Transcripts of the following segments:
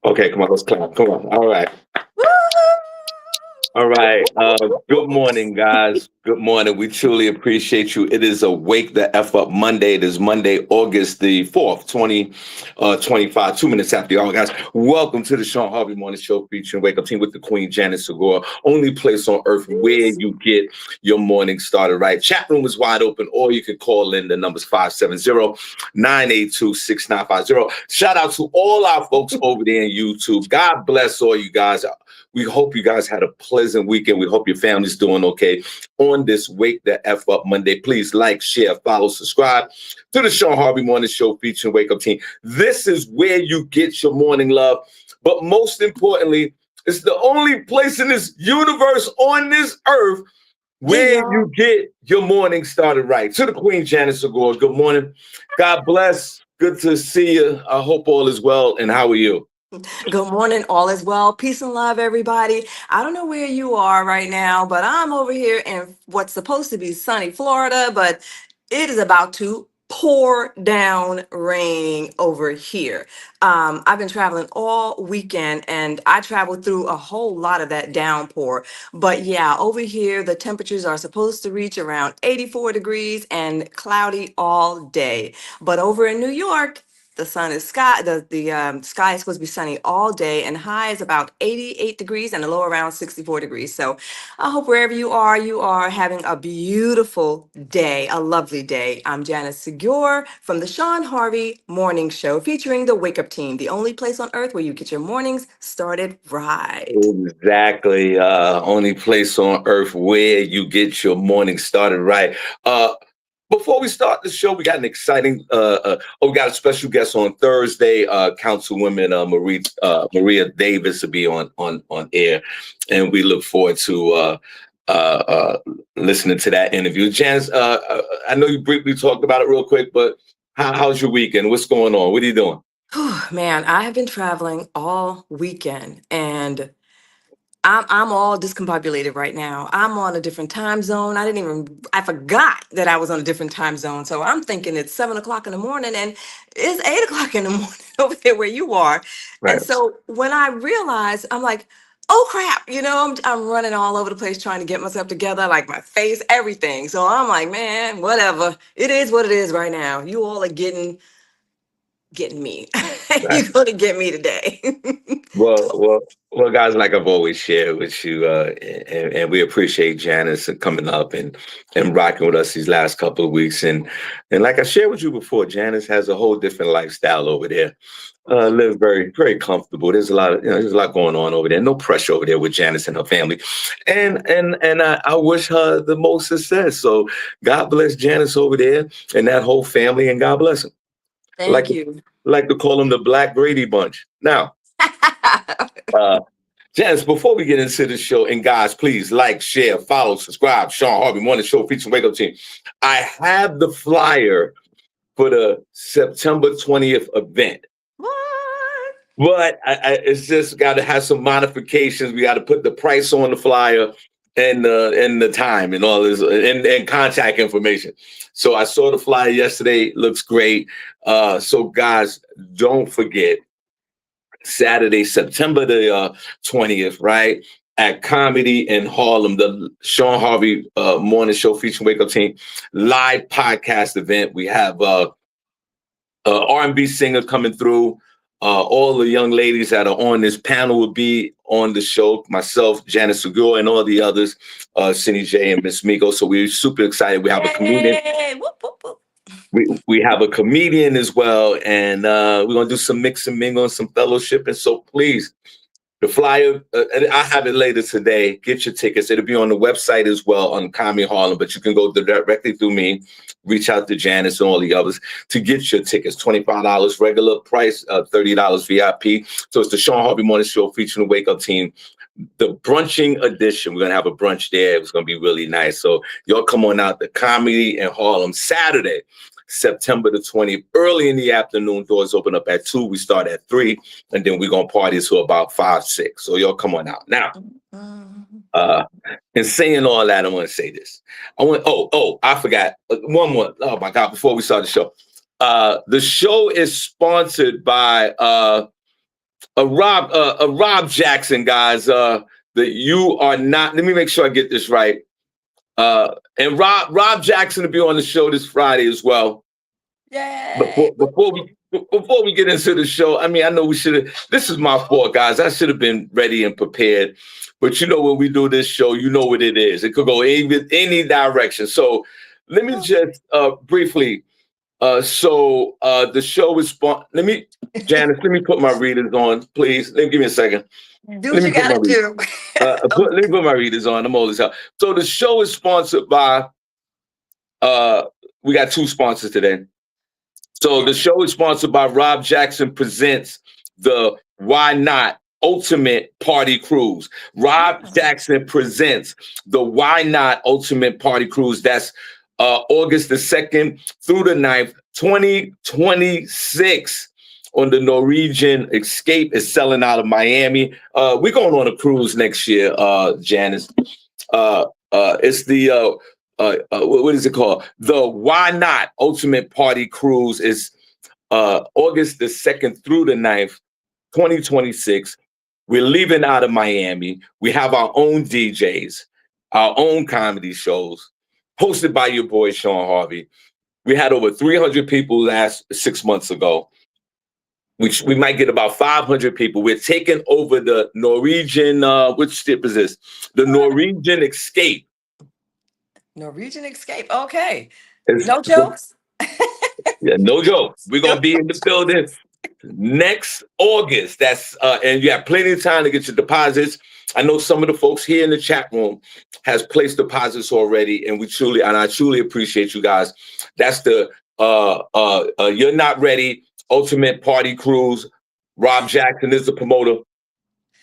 Okay, come on, let's clap. Come on. All right. Woo! All right. Good morning, guys. Good morning. We truly appreciate you. It is a Wake the F Up Monday. It is Monday, August the 4th, 2025, 2 minutes after the hour, guys. Welcome to the Shawn Harvey Morning Show featuring Wake Up Team with the Queen, Janice Segure. Only place on earth where you get your morning started right. Chat room is wide open, or you can call in. The number's 570-982-6950. Shout out to all our folks over there in YouTube. God bless all you guys. We hope you guys had a pleasant weekend. We hope your family's doing okay on this Wake the F Up Monday. Please like, share, follow, subscribe to the Shawn Harvey Morning Show featuring Wake Up Team. This is where you get your morning love. But most importantly, it's the only place in this universe on this earth Hey, where y'all. you get your morning started right. To the Queen, Janice Segure, good morning. God bless. Good to see you. I hope all is well. And how are you? Good morning. All is well. Peace and love, everybody. I don't know where you are right now, but I'm over here in what's supposed to be sunny Florida, but it is about to pour down raining over here. I've been traveling all weekend and I traveled through a whole lot of that downpour. But yeah, over here, the temperatures are supposed to reach around 84 degrees and cloudy all day. But over in New York, the sun is sky. The sky is supposed to be sunny all day, and high is about 88 degrees, and the low around 64 degrees. So, I hope wherever you are having a beautiful day, a lovely day. I'm Janice Segure from the Shawn Harvey Morning Show, featuring the Wake Up Team, the only place on earth where you get your mornings started right. Exactly. Only place on earth where you get your morning started right. Before we start the show, we got an exciting. We got a special guest on Thursday. Councilwoman Maria Davis will be on air, and we look forward to listening to that interview. Janice, I know you briefly talked about it real quick, but how's your weekend? What's going on? What are you doing? Whew, man, I have been traveling all weekend and I'm all discombobulated right now. I'm on a different time zone. I forgot that I was on a different time zone. So I'm thinking it's 7 o'clock in the morning and it's 8 o'clock in the morning over there where you are. And Right. so when I realized, I'm like, oh crap, I'm running all over the place trying to get myself together, like my face, everything. So I'm like, man, whatever. It is what it is right now. You all are getting me. Right. You're gonna get me today. Well, guys, like I've always shared with you, and we appreciate Janice coming up and rocking with us these last couple of weeks. And like I shared with you before, Janice has a whole different lifestyle over there. Live very, very comfortable. There's a lot of, there's a lot going on over there. No pressure over there with Janice and her family. And I wish her the most success. So God bless Janice over there and that whole family, and God bless them. Like Thank you. like to call them the Black Brady Bunch. Now, uh, Janice, before we get into the show, and guys, please like, share, follow, subscribe. Shawn Harvey Morning Show featuring Wake Up Team. I have the flyer for the September 20th event, What? but it's just got to have some modifications. We got to put the price on the flyer and the time and all this and contact information. So I saw the flyer yesterday. Looks great. So guys, don't forget Saturday, September the 20th, right? At Comedy in Harlem, the Shawn Harvey Morning Show featuring Wake Up Team live podcast event. We have R&B singer coming through. All the young ladies that are on this panel will be on the show. Myself, Janice Segure, and all the others, Cindy J and Miss Miko. So we're super excited. We have a comedian. Yay! Whoop, whoop, whoop. We have a comedian as well, and we're gonna do some mix and mingle and some fellowship. And so please, the flyer, and I have it later today. Get your tickets. It'll be on the website as well on Comedy Harlem, but you can go directly through me, reach out to Janice and all the others to get your tickets. $25 regular price, $30 VIP. So it's the Shawn Harvey Morning Show featuring the Wake Up Team. The brunching edition. We're gonna have a brunch there. It's gonna be really nice. So y'all come on out to Comedy in Harlem Saturday, September the 20th, early in the afternoon. Doors open up at 2. We start at 3, and then we're gonna party till about 5, 6. So y'all come on out. Now, Mm. uh, in saying all that, I want to say this. I forgot one more. Oh my God, before we start the show. The show is sponsored by Rob Jackson, guys. That you are not. Let me make sure I get this right. And Rob Jackson to be on the show this Friday as well. Yay! Before we get into the show, I mean, I know we should have. This is my fault, guys. I should have been ready and prepared. But you know, when we do this show, you know what it is. It could go any direction. So let me just briefly. The show is Janice, let me put my readers on, please. Give me a second. Do what you gotta do. Let me put my readers on. I'm old as hell. So the show is sponsored by, we got two sponsors today. So the show is sponsored by Rob Jackson Presents the Why Not Ultimate Party Cruise. Rob Jackson presents the Why Not Ultimate Party Cruise. That's August the 2nd through the 9th, 2026 on the Norwegian Escape. Is selling out of Miami. We're going on a cruise next year, Janice. It's the, what is it called? The Why Not Ultimate Party Cruise is August the 2nd through the 9th, 2026. We're leaving out of Miami. We have our own DJs, our own comedy shows, hosted by your boy, Shawn Harvey. We had over 300 people last 6 months ago. We might get about 500 people. We're taking over the Norwegian, which ship is this? The Norwegian Escape. Norwegian Escape, okay. No jokes? Yeah, no joke. We're going to be in the building next August. That's and you have plenty of time to get your deposits. I know some of the folks here in the chat room has placed deposits already, and I truly appreciate you guys. That's the You're Not Ready Ultimate Party Cruise. Rob Jackson is the promoter.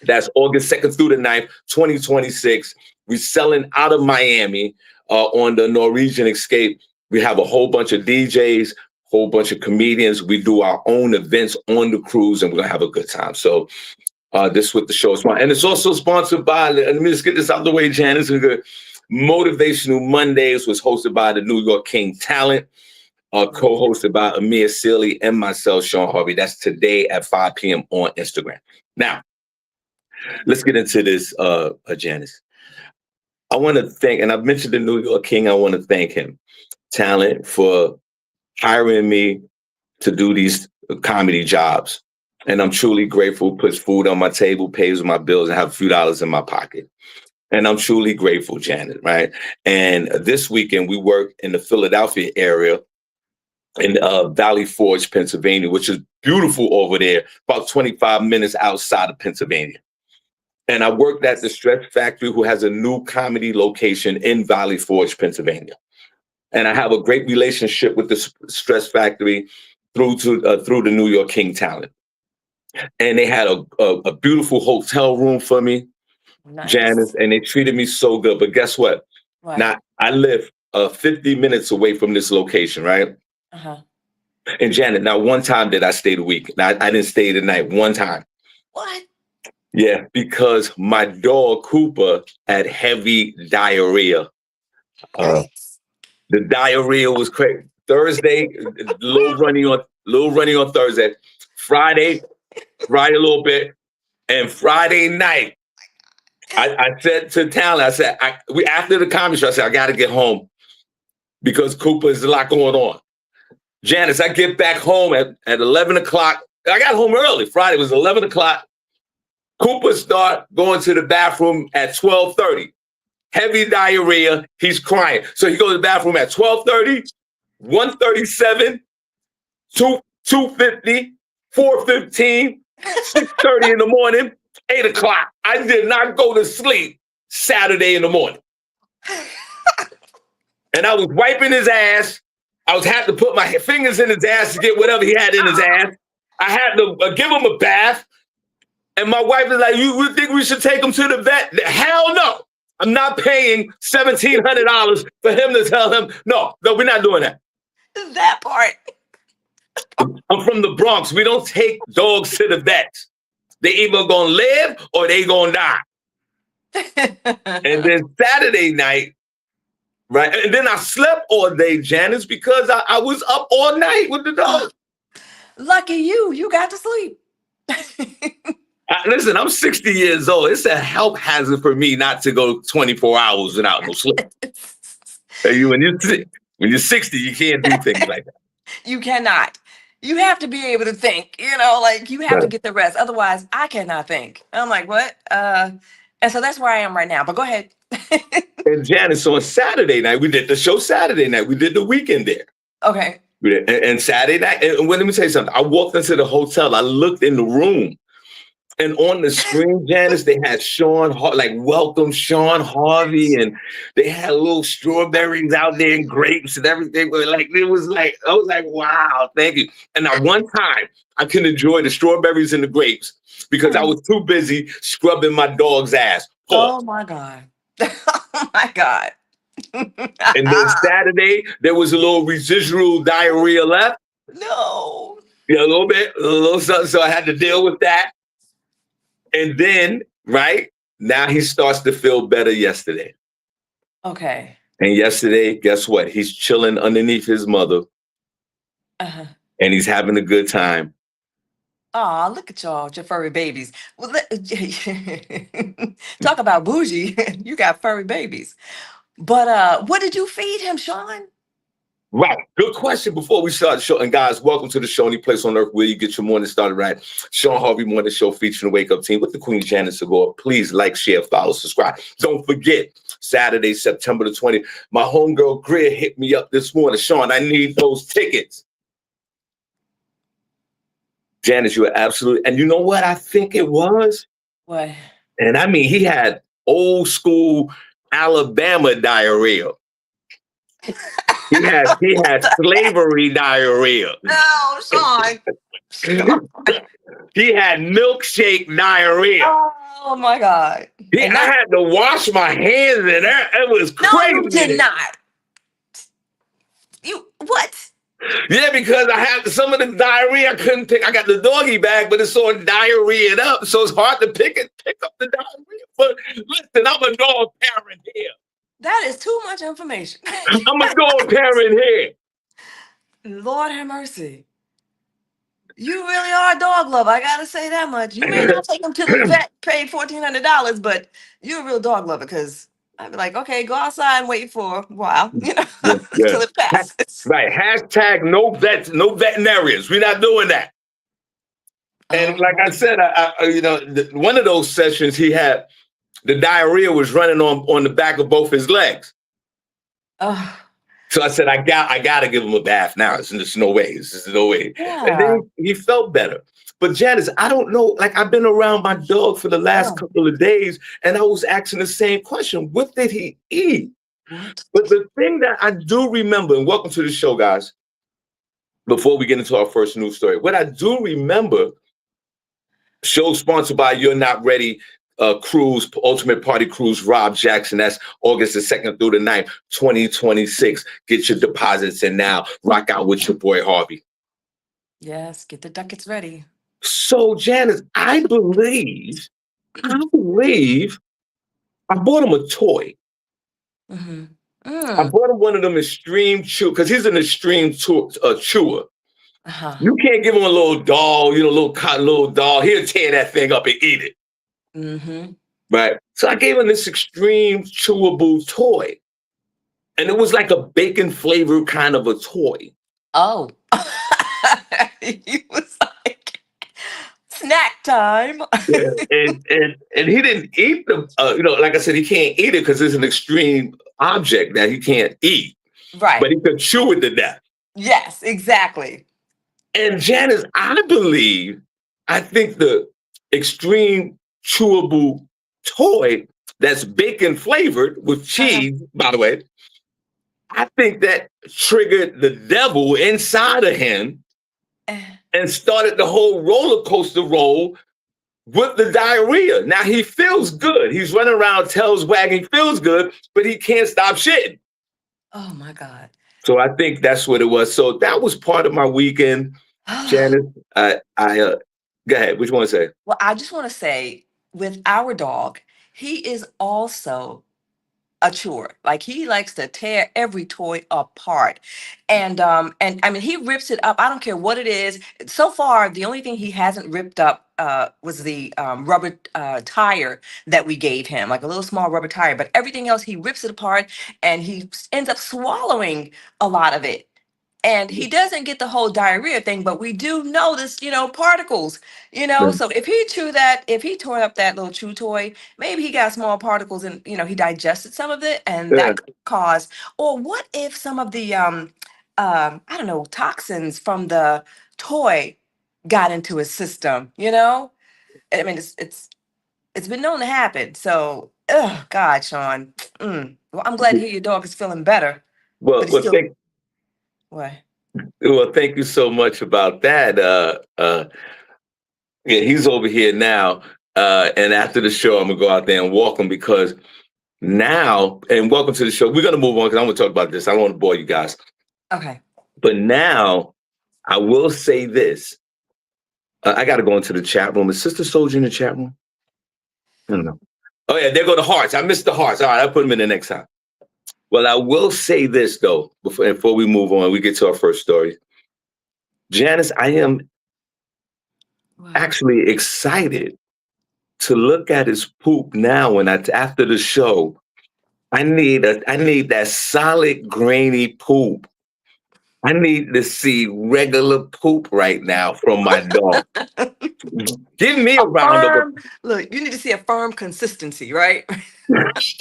That's August 2nd through the 9th, 2026. We're selling out of Miami on the Norwegian Escape. We have a whole bunch of DJs, whole bunch of comedians. We do our own events on the cruise, and we're gonna have a good time. So this is what the show is sponsored. And it's also sponsored by, let me just get this out of the way, Janice. Motivational Mondays was hosted by the New York King Talent, co-hosted by Amir Sealy and myself, Shawn Harvey. That's today at 5 p.m. on Instagram. Now, let's get into this, Janice. I want to thank, and I've mentioned the New York King, I want to thank him, Talent, for hiring me to do these comedy jobs. And I'm truly grateful, puts food on my table, pays my bills, and have a few dollars in my pocket. And I'm truly grateful, Janet, right? And this weekend, we work in the Philadelphia area in Valley Forge, Pennsylvania, which is beautiful over there, about 25 minutes outside of Pennsylvania. And I worked at the Stress Factory, who has a new comedy location in Valley Forge, Pennsylvania. And I have a great relationship with the Stress Factory through the New York King Talent. And they had a beautiful hotel room for me, nice. Janice, and they treated me so good. But guess what? Right. Now, I live 50 minutes away from this location, right? Uh-huh. And Janet, now one time did I stay the week. Now, I didn't stay the night one time. What? Yeah, because my dog, Cooper, had heavy diarrhea. The diarrhea was crazy. Thursday, a little running on Thursday. Friday a little bit. And Friday night, I said to Talent, I said, after the comedy show, I said, I got to get home because Cooper is a lot going on. Janice, I get back home at 11 o'clock. I got home early. Friday was 11 o'clock. Cooper start going to the bathroom at 12:30. Heavy diarrhea. He's crying. So he goes to the bathroom at 12:30, 1:37, 2:50, 4:15, 6:30 in the morning, 8 o'clock. I did not go to sleep Saturday in the morning. And I was wiping his ass. I was had to put my fingers in his ass to get whatever he had in his ass. I had to give him a bath. And my wife is like, you think we should take him to the vet? Hell no. I'm not paying $1,700 for him to tell him, no, we're not doing that. That part. I'm from the Bronx. We don't take dogs to the vet. They either gonna live or they gonna die. And then Saturday night, right? And then I slept all day, Janice, because I was up all night with the dog. Lucky you got to sleep. Listen, I'm 60 years old. It's a health hazard for me not to go 24 hours without no sleep. When you're 60, you can't do things like that. You cannot. You have to be able to think, like you have to Right. get the rest. Otherwise, I cannot think. I'm like, what? And so that's where I am right now. But go ahead. And Janice, on Saturday night, we did the show Saturday night. We did the weekend there. Okay. And Saturday night, and let me tell you something. I walked into the hotel. I looked in the room. And on the screen, Janice, they had welcome Shawn Harvey, and they had little strawberries out there and grapes and everything. I was like, wow, thank you. And not one time I could enjoy the strawberries and the grapes because I was too busy scrubbing my dog's ass. Oh my God. Oh my God. And then Saturday, there was a little residual diarrhea left. No. Yeah, a little bit, a little something. So I had to deal with that. And then, right, now he starts to feel better yesterday. Okay. And yesterday, guess what? He's chilling underneath his mother. Uh-huh. And he's having a good time. Oh, look at y'all, your furry babies. Well, talk about bougie. You got furry babies. But what did you feed him, Shawn? Right. Good question before we start the show. And guys, welcome to the show, any place on earth where you get your morning started right. Shawn Harvey Morning Show featuring the Wake Up team with the Queen Janice Segure. Please like, share, follow, subscribe. Don't forget, Saturday, September the 20th, my homegirl Greer hit me up this morning. Shawn, I need those tickets. Janice, you are absolutely, and you know what I think it was? What? And I mean, he had old school Alabama diarrhea. He had slavery diarrhea. No, Shawn. He had milkshake diarrhea. Oh my God. I had to wash my hands and it was crazy. No, you did not. You what? Yeah, because I had some of the diarrhea I couldn't pick. I got the doggy bag, but it's all diarrhea up, so it's hard to pick up the diarrhea. But listen, I'm a dog parent here. That is too much information. I'm a dog parent here. Lord have mercy. You really are a dog lover. I gotta say that much. You may not take him to the vet, pay $1,400, but you're a real dog lover. Because I'd be like, okay, go outside and wait for a while, till it passes. Right. Hashtag no veterinarians. We're not doing that. And like I said, one of those sessions he had, the diarrhea was running on the back of both his legs. Oh. So I said, I got to give him a bath now. There's no way. There's no way. Yeah. And then he felt better. But Janice, I don't know. Like, I've been around my dog for the last couple of days, and I was asking the same question. What did he eat? What? But the thing that I do remember, and welcome to the show, guys, before we get into our first news story, what I do remember, show sponsored by You're Not Ready Cruise, Ultimate Party Cruise, Rob Jackson. That's August the 2nd through the 9th, 2026. Get your deposits in now. Rock out with your boy Harvey. Yes, get the ducats ready. So, Janice, I believe I bought him a toy. Mm-hmm. I bought him one of them extreme chew, because he's an extreme chewer. Uh-huh. You can't give him a little doll, little cotton little doll. He'll tear that thing up and eat it. Mm-hmm. Right. So I gave him this extreme chewable toy. And it was like a bacon flavored kind of a toy. Oh. He was like, snack time. Yeah. And he didn't eat them. Like I said, he can't eat it because it's an extreme object that he can't eat. Right. But he could chew it to death. Yes, exactly. And Janice, I think the extreme chewable toy that's bacon flavored with cheese, by the way, I think that triggered the devil inside of him and started the whole roller coaster roll with the diarrhea. Now he feels good. He's running around, tails wagging, feels good, but he can't stop shitting. Oh my God. So I think that's what it was. So that was part of my weekend. Janice, go ahead. What you want to say? Well, I just want to say, with our dog, he is also a chewer. Like, he likes to tear every toy apart. And I mean, he rips it up. I don't care what it is. So far, the only thing he hasn't ripped up was the rubber tire that we gave him, like a little small rubber tire. But everything else, he rips it apart and he ends up swallowing a lot of it. And he doesn't get the whole diarrhea thing, but we do notice, particles, Yeah. So if he tore up that little chew toy, maybe he got small particles and, he digested some of it and Yeah. that could cause, or what if some of the, I don't know, toxins from the toy got into his system, I mean, it's been known to happen. So, oh God, Sean. Well, I'm glad to hear your dog is feeling better, but Well, he's well, still thank what? well, thank you so much about that. Yeah, he's over here now. And after the show, I'm gonna go out there and walk him because now, and welcome to the show. We're gonna move on because I'm gonna talk about this. I don't want to bore you guys, Okay. but now I will say this. I got to go into the chat room. Is Sister Soldier in the chat room? I don't know. Oh yeah, there go the hearts. I missed the hearts. All right, I'll put them in the next time. Well, I will say this though, before we move on, we get to our first story. Janice, I am What? actually excited to look at his poop now. And after the show, I need that solid grainy poop. I need to see regular poop right now from my dog. Give me a A round of firm look, you need to see a firm consistency, right? applause.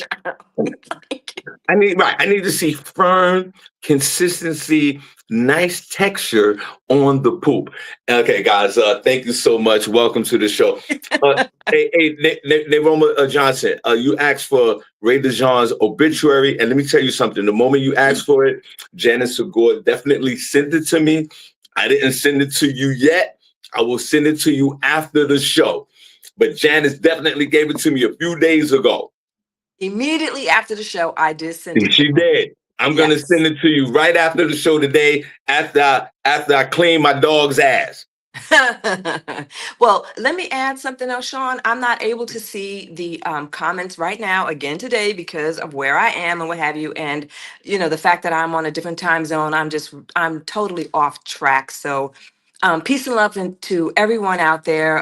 I need to see firm consistency, nice texture on the poop. Okay, guys, thank you so much. Welcome to the show. Roma Johnson, you asked for Ray DeJean's obituary, and let me tell you something. The moment you asked for it, Janice Segure definitely sent it to me. I didn't send it to you yet. I will send it to you after the show. But Janice definitely gave it to me a few days ago. Immediately after the show, I did send it to She him. did. I'm gonna Yes. send it to you right after the show today. After I clean my dog's ass. Well, let me add something else, Sean. I'm not able to see the comments right now again today because of where I am and what have you. And, the fact that I'm on a different time zone, I'm totally off track. So, peace and love to everyone out there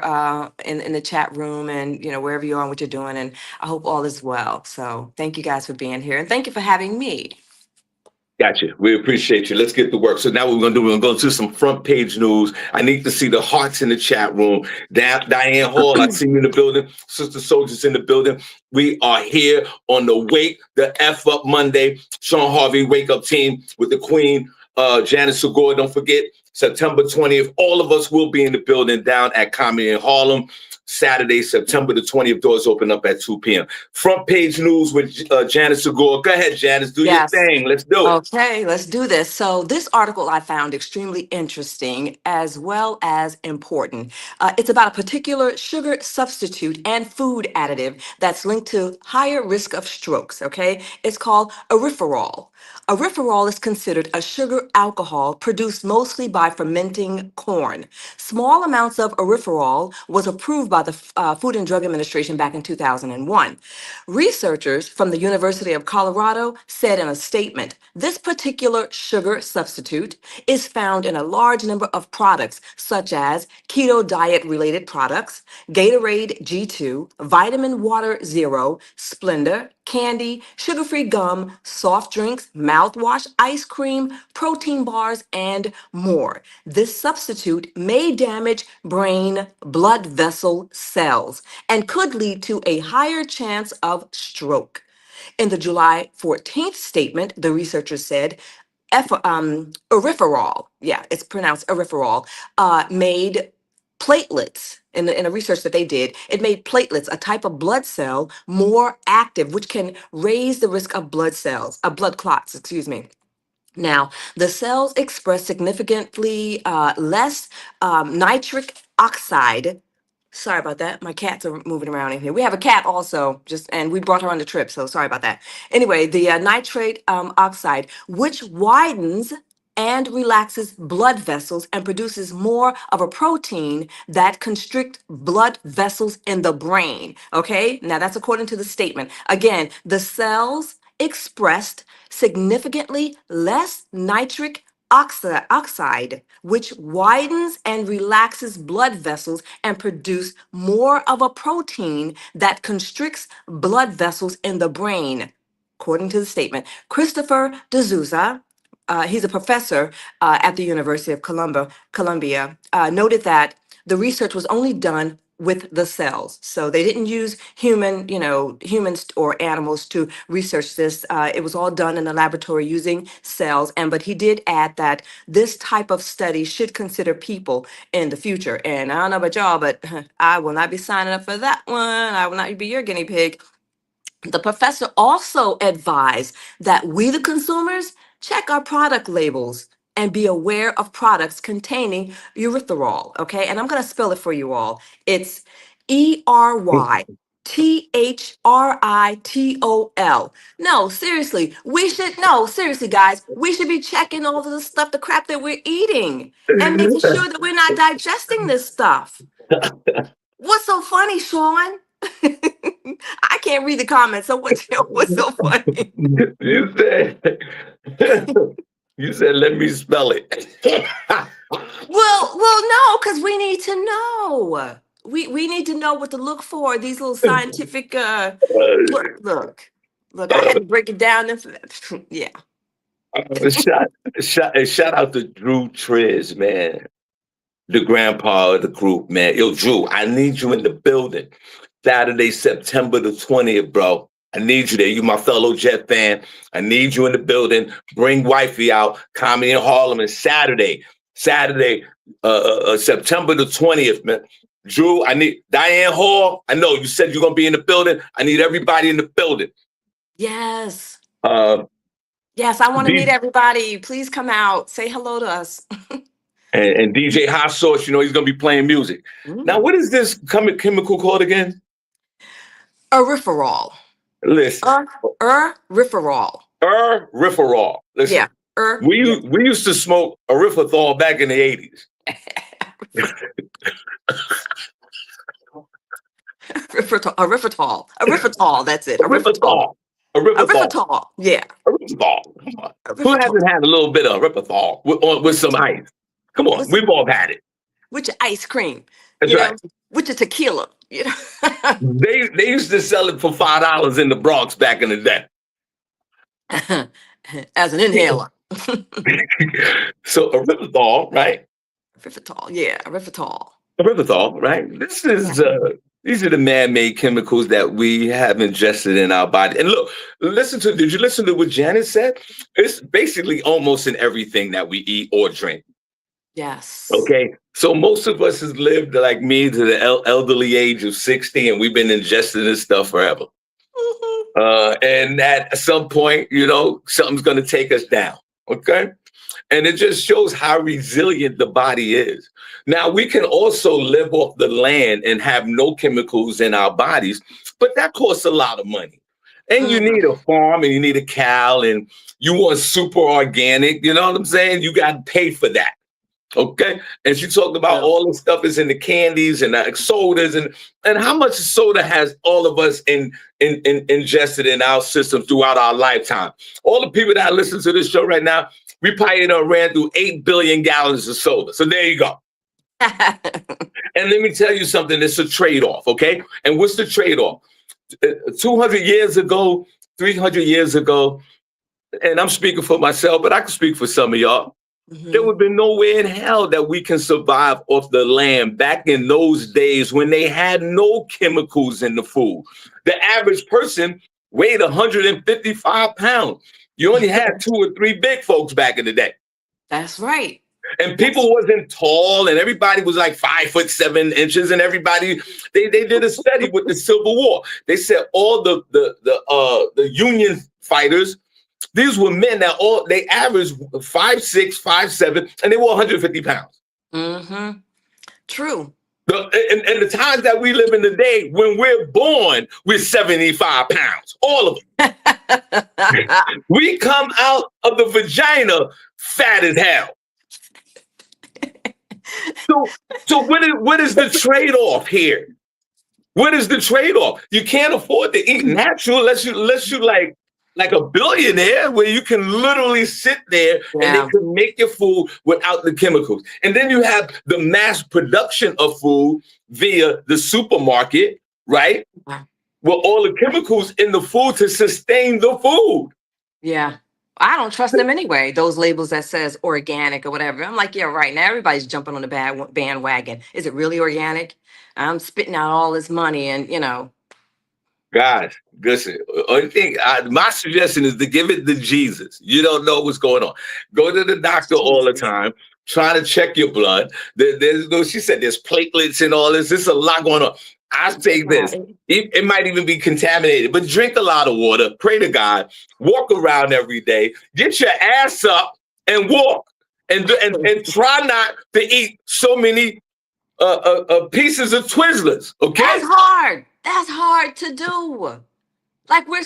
in the chat room and, wherever you are and what you're doing. And I hope all is well. So, thank you guys for being here and thank you for having me. Gotcha. We appreciate you. Let's get to work. So now what we're gonna do, we're gonna go to some front page news. I need to see the hearts in the chat room. Diane Hall, I see you in the building. Sister Soldiers in the building. We are here on the Wake the F Up Monday. Shawn Harvey Wake Up team with the Queen, Janice Segure. Don't forget, September 20th, all of us will be in the building down at Comedy in Harlem. Saturday, September the 20th, doors open up at 2 p.m. Front page news with Janice Segure. Go ahead, Janice, do your Yes. thing. Let's do it. Okay, let's do this. So, this article I found extremely interesting as well as important. It's about a particular sugar substitute and food additive that's linked to higher risk of strokes. Okay, it's called erythritol. Erythritol is considered a sugar alcohol produced mostly by fermenting corn. Small amounts of erythritol was approved by the Food and Drug Administration back in 2001. Researchers from the University of Colorado said in a statement, this particular sugar substitute is found in a large number of products such as keto diet related products, Gatorade G2, Vitamin Water Zero, Splenda, candy, sugar free gum, soft drinks, mouthwash, ice cream, protein bars, and more. This substitute may damage brain blood vessel cells and could lead to a higher chance of stroke. In the July 14th statement, the researchers said erythritol, yeah, it's pronounced erythritol, made platelets in a research that they did. It made platelets, a type of blood cell, more active, which can raise the risk of blood clots, excuse me. Now, the cells express significantly less nitric oxide. Sorry about that. My cats are moving around in here. We have a cat also, and we brought her on the trip, so sorry about that. Anyway, the nitrate oxide, which widens and relaxes blood vessels and produces more of a protein that constrict blood vessels in the brain. Okay, now that's according to the statement. Again, the cells expressed significantly less nitric oxide, which widens and relaxes blood vessels and produce more of a protein that constricts blood vessels in the brain, according to the statement. Christopher D'Souza, he's a professor at the University of Columbia, noted that the research was only done with the cells. So they didn't use humans or animals to research this. It was all done in the laboratory using cells. But he did add that this type of study should consider people in the future. And I don't know about y'all, but I will not be signing up for that one. I will not be your guinea pig. The professor also advised that we, the consumers, check our product labels and be aware of products containing erythritol. Okay, and I'm going to spell it for you all. It's Erythritol. No, seriously, seriously, guys, we should be checking all of the stuff, the crap that we're eating, and making sure that we're not digesting this stuff. What's so funny, Shawn? I can't read the comments. So what's so funny? You said, you said, let me spell it. Well, no, because we need to know. We need to know what to look for. These little scientific look. I had to break it down. Yeah. Shout out to Drew Triz, man. The grandpa of the group, man. Yo, Drew, I need you in the building. Saturday, September the 20th, bro. I need you there. You my fellow Jet fan. I need you in the building. Bring wifey out. Comedy in Harlem. And Saturday, September the 20th, man. Drew, I need Diane Hall. I know you said you're gonna be in the building. I need everybody in the building. Yes. Yes, I want to meet everybody. Please come out. Say hello to us. And DJ Hot Sauce, he's going to be playing music. Now, what is this chemical called again? Erythritol. Listen. Erythritol. Erythritol. Listen. Yeah. We used to smoke erythritol back in the 80s. Erythritol. That's it. Erythritol. Yeah. Erythritol. Who hasn't had a little bit of erythritol with some ice? Come on, we've all had it. With your ice cream. That's right. With your tequila. They used to sell it for $5 in the Bronx back in the day. As an inhaler. So erythritol, right? Erythritol, yeah, erythritol. Erythritol, right? These are the man-made chemicals that we have ingested in our body. And look, did you listen to what Janice said? It's basically almost in everything that we eat or drink. Yes. Okay. So most of us has lived like me to the elderly age of 60, and we've been ingesting this stuff forever. Mm-hmm. And at some point, something's going to take us down. Okay. And it just shows how resilient the body is. Now, we can also live off the land and have no chemicals in our bodies, but that costs a lot of money. And you need a farm and you need a cow and you want super organic. You know what I'm saying? You got to pay for that. Okay. And she talked about all the stuff is in the candies and the sodas and how much soda has all of us ingested in our system throughout our lifetime. All the people that listen to this show right now, we probably ran through 8 billion gallons of soda. So there you go. And let me tell you something. It's a trade-off. Okay. And what's the trade-off? 200 years ago, 300 years ago, and I'm speaking for myself, but I can speak for some of y'all. Mm-hmm. There would have been no way in hell that we can survive off the land back in those days when they had no chemicals in the food. The average person weighed 155 pounds. You only had 2 or 3 big folks back in the day. That's right. And people wasn't tall, and everybody was like 5'7" and everybody they did a study with the Civil War. They said all the Union fighters. These were men that they averaged 5'6", 5'7", and they were 150 pounds. Mm-hmm. True. And the times that we live in today, when we're born, we're 75 pounds. All of them. We come out of the vagina fat as hell. So what is the trade-off here? What is the trade-off? You can't afford to eat natural unless you like like a billionaire where you can literally sit there and they Yeah. can make your food without the chemicals. And then you have the mass production of food via the supermarket, right? With all the chemicals in the food to sustain the food. Yeah. I don't trust them anyway. Those labels that says organic or whatever. I'm like, yeah, right. Now everybody's jumping on the bandwagon. Is it really organic? I'm spitting out all this money and, Guys, listen, only thing, my suggestion is to give it to Jesus. You don't know what's going on. Go to the doctor all the Jesus. time, try to check your blood. She said there's platelets and all this. There's a lot going on. I say Yeah. this, it might even be contaminated, but drink a lot of water, pray to God, walk around every day, get your ass up and walk. And try not to eat so many pieces of Twizzlers, okay? That's hard. That's hard to do. Like we're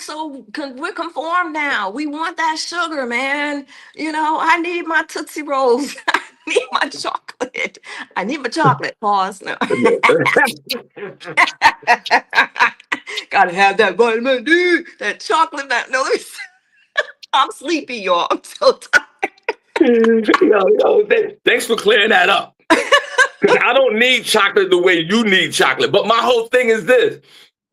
conformed now. We want that sugar, man. I need my Tootsie Rolls. I need my chocolate. I need my chocolate. Pause. No. Gotta have that vitamin D, that chocolate. No, I'm sleepy, y'all. I'm so tired. Thanks for clearing that up. Because I don't need chocolate the way you need chocolate. But my whole thing is this: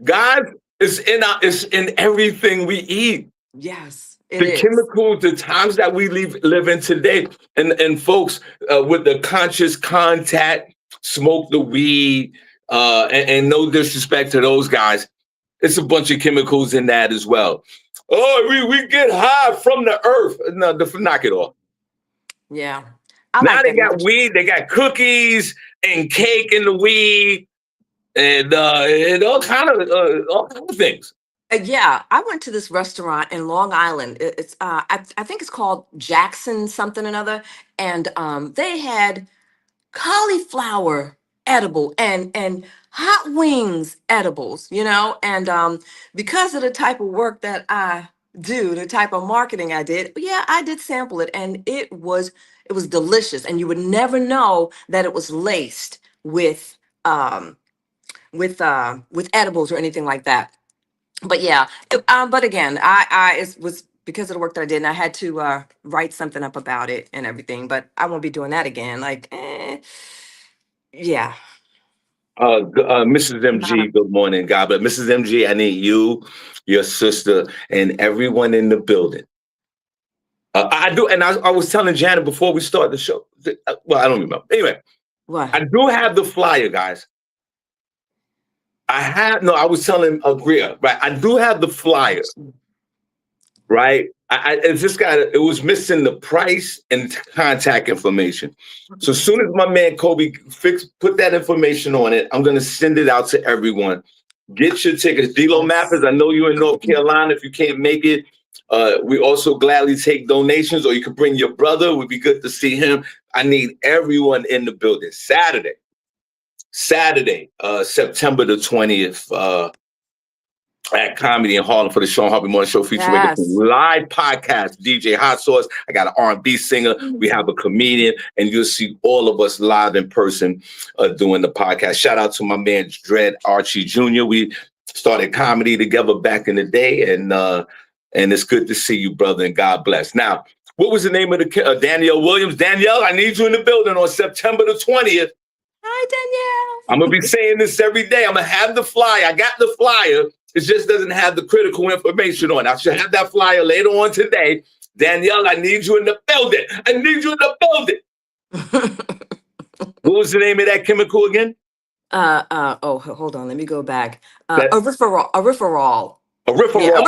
God is in everything we eat. Yes, The chemicals, the times that we live in today, and folks with the conscious contact, smoke the weed, and no disrespect to those guys, it's a bunch of chemicals in that as well. Oh, we get high from the earth. No, knock it off. Yeah. Now they got weed, they got cookies and cake in the weed, and all kind of things. Yeah, I went to this restaurant in Long Island. It's I think it's called Jackson something or another, and they had cauliflower edible and hot wings edibles, and because of the type of work that I do, the type of marketing I did, yeah, I did sample it, and it was delicious, and you would never know that it was laced um with edibles or anything like that. But yeah, but again, it was because of the work that I did, and I had to write something up about it and everything. But I won't be doing that again. Like, yeah. Mrs. MG, good morning, God. But Mrs. MG, I need you, your sister, and everyone in the building. I do, and I was telling Janet before we start the show. Well, I don't remember. Anyway, What? I do have the flyer, guys. I was telling Bria, right? I do have the flyer, right? It was missing the price and contact information. So as soon as my man Kobe put that information on it, I'm gonna send it out to everyone. Get your tickets. D-Lo Mappers, I know you're in North Carolina. If you can't make it, we also gladly take donations, or you could bring your brother. It would be good to see him. I need everyone in the building. Saturday, September the 20th, at Comedy in Harlem for the Shawn Harvey Morning Show featuring Yes. live podcast, DJ Hot Sauce. I got an R&B singer. We have a comedian, and you'll see all of us live in person doing the podcast. Shout out to my man Dred Archie Jr. We started comedy together back in the day, and it's good to see you, brother, and God bless. Now, what was the name of the Danielle Williams? Danielle, I need you in the building on September the 20th. Hi, Danielle. I'm going to be saying this every day. I'm going to have the flyer. I got the flyer. It just doesn't have the critical information on it. I should have that flyer later on today. Danielle, I need you in the building. I need you in the building. What was the name of that chemical again? Hold on. Let me go back. Erythritol. Erythritol. Yeah,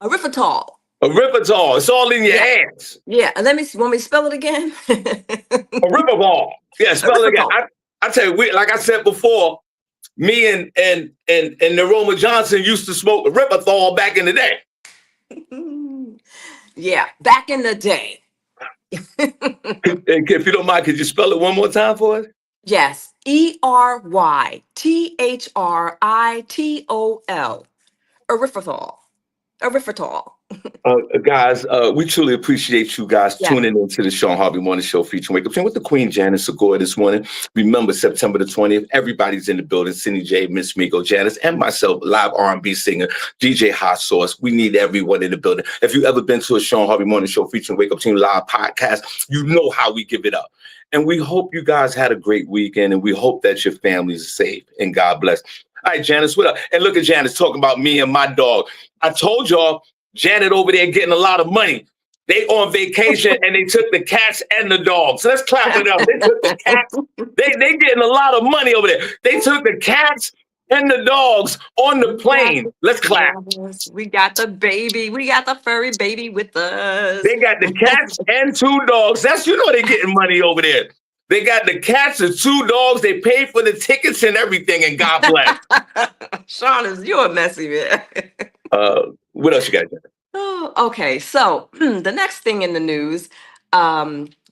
erythritol. Erythritol. It's all in your ass. Yeah, and want me to spell it again? Erythritol. Yeah, spell it again. I tell you, like I said before, me and Neroma Johnson used to smoke erythritol back in the day. Yeah, back in the day. If you don't mind, could you spell it one more time for us? Yes, Erythritol. Erythritol. Erythritol. Guys, we truly appreciate you guys Yeah. tuning into the Shawn Harvey Morning Show featuring Wake Up with the Queen Janice Segure this morning. Remember, September the 20th, everybody's in the building. Cindy J, Miss Miko, Janice, and myself, live R&B singer, DJ Hot Sauce. We need everyone in the building. If you've ever been to a Shawn Harvey Morning Show featuring Wake Up Team Live podcast, you know how we give it up. And we hope you guys had a great weekend, and we hope that your families are safe, and God bless. All right, Janice, what up? And look at Janice talking about me and my dog. I told y'all, Janet over there getting a lot of money. They on vacation and they took the cats and the dogs. So let's clap it up. They took the cats. They getting a lot of money over there. They took the cats and the dogs on the plane. Let's clap. We got the baby. We got the furry baby with us. They got the cats and 2 dogs. That's, you know, they're getting money over there. They got the cats and 2 dogs. They paid for the tickets and everything. And God bless. Shawn, you're a messy man. What else you got? Oh, okay. So the next thing in the news,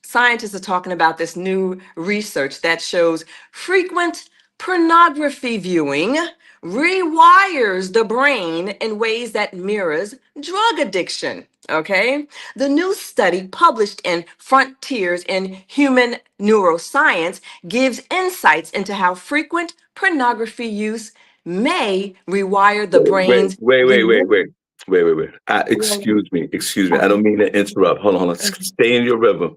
scientists are talking about this new research that shows frequent pornography viewing rewires the brain in ways that mirrors drug addiction. Okay. The new study published in Frontiers in Human Neuroscience gives insights into how frequent pornography use may rewire the brain's Wait. Excuse me. I don't mean to interrupt. Hold on. Stay in your rhythm,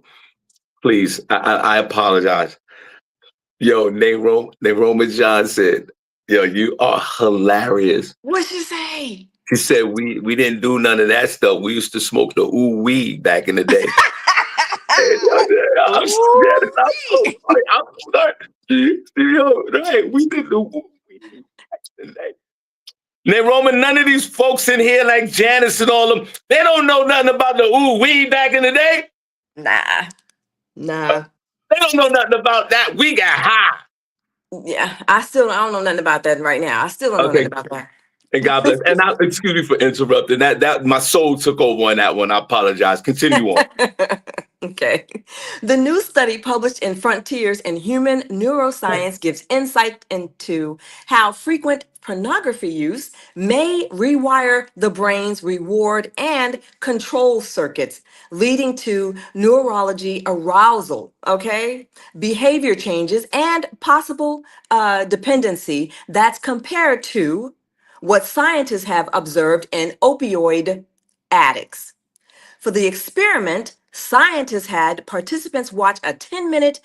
please. I apologize. Yo, Roman John said, yo, you are hilarious. What'd you say? He said we didn't do none of that stuff. We used to smoke the ooh weed back in the day. I'm sorry. Yo, right, we did the ooh weed back in the day. Now, Roman, none of these folks in here like Janice and all them, they don't know nothing about the ooh weed back in the day. Nah. They don't know nothing about that. We got high. Yeah, I don't know nothing about that right now. I still don't know nothing about that. And God bless. And excuse me for interrupting. That my soul took over on that one. I apologize. Continue on. Okay. The new study published in Frontiers in Human Neuroscience gives insight into how frequent pornography use may rewire the brain's reward and control circuits, leading to neurology arousal, okay, behavior changes, and possible dependency that's compared to what scientists have observed in opioid addicts. For the experiment, scientists had participants watch a 10-minute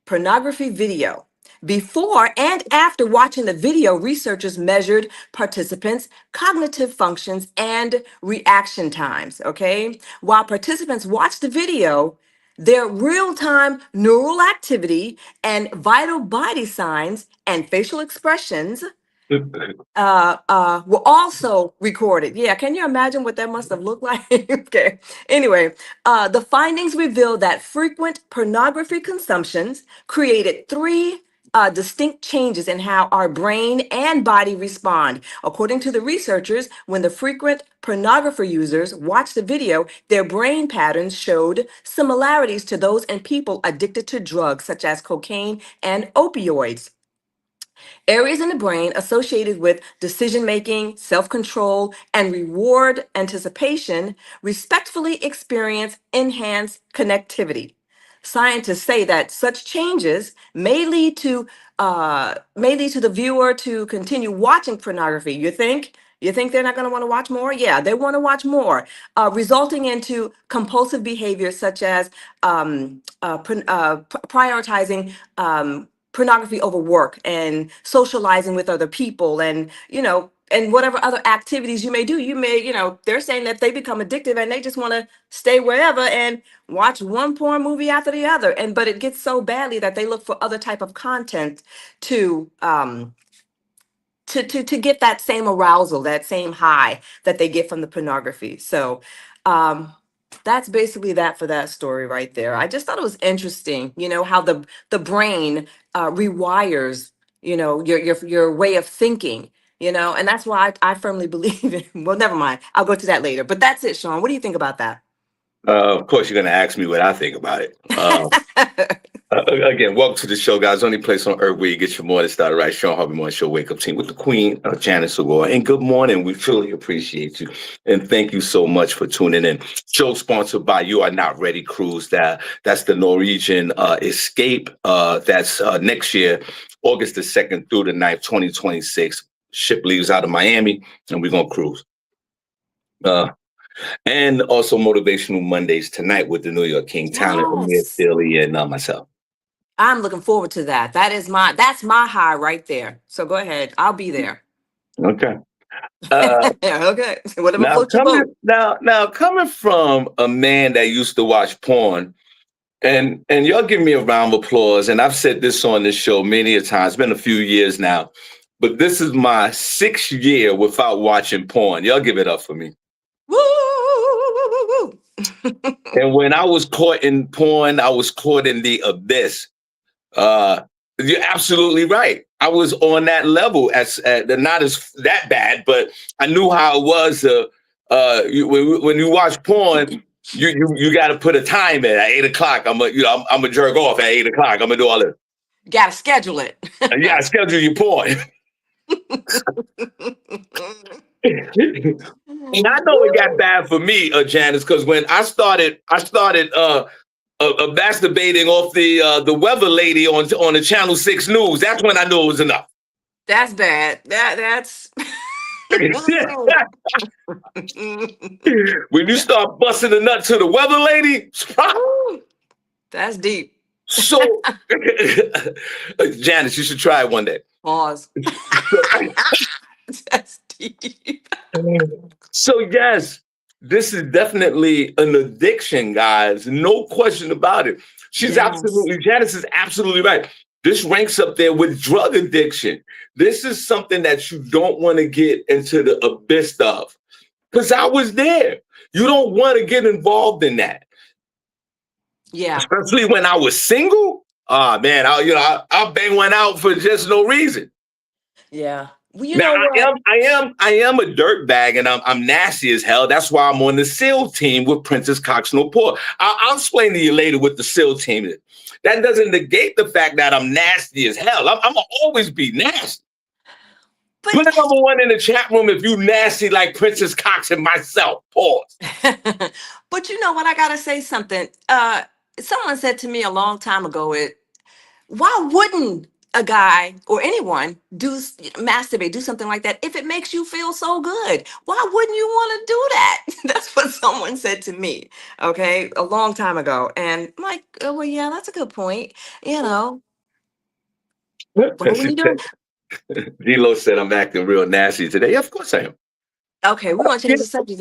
pornography video. Before and after watching the video, researchers measured participants' cognitive functions and reaction times. Okay. While participants watched the video, their real time neural activity and vital body signs and facial expressions were also recorded. Yeah, can you imagine what that must have looked like? Okay. Anyway, the findings revealed that frequent pornography consumptions created 3 distinct changes in how our brain and body respond. According to the researchers, when the frequent pornography users watched the video, their brain patterns showed similarities to those in people addicted to drugs such as cocaine and opioids. Areas in the brain associated with decision making, self control, and reward anticipation respectfully experience enhanced connectivity. Scientists say that such changes may lead to the viewer to continue watching pornography. You think? You think they're not going to want to watch more? Yeah, they want to watch more, resulting into compulsive behaviors such as prioritizing pornography over work and socializing with other people, and and whatever other activities you may do. They're saying that they become addictive and they just want to stay wherever and watch one porn movie after the other, but it gets so badly that they look for other type of content to get that same arousal, that same high that they get from the pornography. So that's basically that for that story right there. I just thought it was interesting, how the brain rewires, your way of thinking, and that's why I firmly believe in. Well, never mind. I'll go to that later. But that's it, Shawn. What do you think about that? Of course, you're going to ask me what I think about it. Again, welcome to the show, guys. Only place on earth where you get your morning started right. Shawn Harvey Morning Show Wake Up Team with the Queen, Janice Segure. And good morning. We truly appreciate you. And thank you so much for tuning in. Show sponsored by You Are Not Ready Cruise. That's the Norwegian Escape. That's next year, August the 2nd through the 9th, 2026. Ship leaves out of Miami, and we're going to cruise. And also Motivational Mondays tonight with the New York King talent, Amir Yes. Philly, and myself. I'm looking forward to that. That's my high right there. So go ahead. I'll be there. Okay. Okay. Whatever Now floats your boat. coming from a man that used to watch porn, and y'all give me a round of applause. And I've said this on this show many a time. It's been a few years now, but this is my 6th year without watching porn. Y'all give it up for me. Woo, woo, woo, woo. And when I was caught in porn, I was caught in the abyss. You're absolutely right. I was on that level, not as that bad, but I knew how it was. When you watch porn, you got to put a time in at 8:00. I'm a jerk off at 8:00. I'm gonna do all this. You gotta schedule it. You gotta schedule your porn. And I know it got bad for me, Janice, because when I started masturbating off the weather lady on the Channel 6 News. That's when I knew it was enough. That's bad. That's When you start busting the nut to the weather lady, that's deep. so Janice, you should try it one day. Pause. That's deep. So yes, this is definitely an addiction, guys. No question about it. Janice is absolutely right. This ranks up there with drug addiction. This is something that you don't want to get into the abyss of. Because I was there. You don't want to get involved in that. Yeah. Especially when I was single. Man, I'll bang one out for just no reason. Yeah. Well, I am a dirtbag, and I'm nasty as hell. That's why I'm on the SEAL team with Princess Cox Newport. I'll explain to you later what the SEAL team is. That doesn't negate the fact that I'm nasty as hell. I'm gonna always be nasty. Put a #1 in the chat room if you nasty like Princess Cox and myself. Pause. But you know what? I gotta say something. Someone said to me a long time ago, why wouldn't a guy or anyone masturbate, do something like that if it makes you feel so good? Why wouldn't you want to do that? That's what someone said to me, okay, a long time ago. And I'm like, oh, well, yeah, that's a good point. Why wouldn't you do it? D-Lo said I'm acting real nasty today. Yeah, of course I am. Okay, we're gonna change the subject.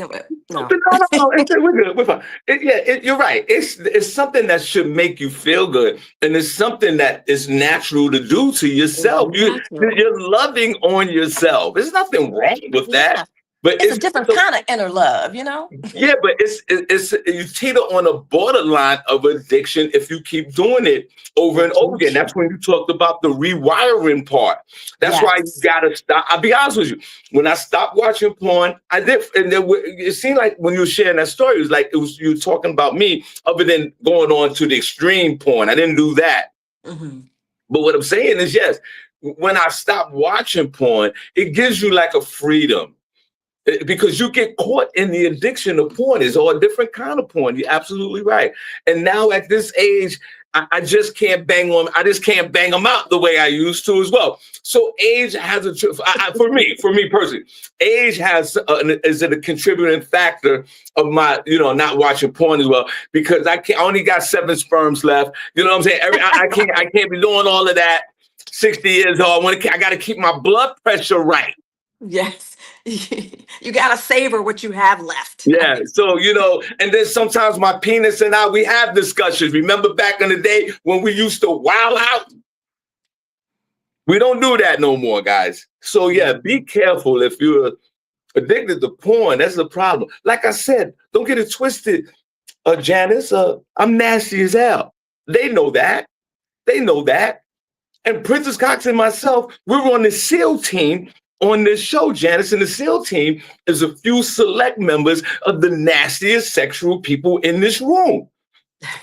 No. No, we're good. We're fine. You're right. It's something that should make you feel good, and it's something that is natural to do to yourself. You're loving on yourself. There's nothing wrong with that. But it's a different kind of inner love, you know? Yeah, but it's you teeter on a borderline of addiction if you keep doing it over and over again. That's when you talked about the rewiring part. That's why you gotta stop. I'll be honest with you. When I stopped watching porn, I did, and then it seemed like when you were sharing that story, it was you were talking about me, other than going on to the extreme porn. I didn't do that. Mm-hmm. But what I'm saying is, yes, when I stopped watching porn, it gives you like a freedom. Because you get caught in the addiction of porn. It's all a different kind of porn. You're absolutely right. And now at this age, I just can't bang them. I just can't bang them out the way I used to as well. So age has for me personally, age is a contributing factor of my, not watching porn as well, because I only got 7 sperms left. You know what I'm saying? I can't be doing all of that. 60 years old. I got to keep my blood pressure right. Yes. You got to savor what you have left. Yeah. So, and then sometimes my penis and we have discussions. Remember back in the day when we used to wild out? We don't do that no more, guys. So, yeah, be careful if you're addicted to porn. That's the problem. Like I said, don't get it twisted, Janice. I'm nasty as hell. They know that. And Princess Cox and myself, we're on the SEAL team on this show, Janice, and the SEAL team is a few select members of the nastiest sexual people in this room.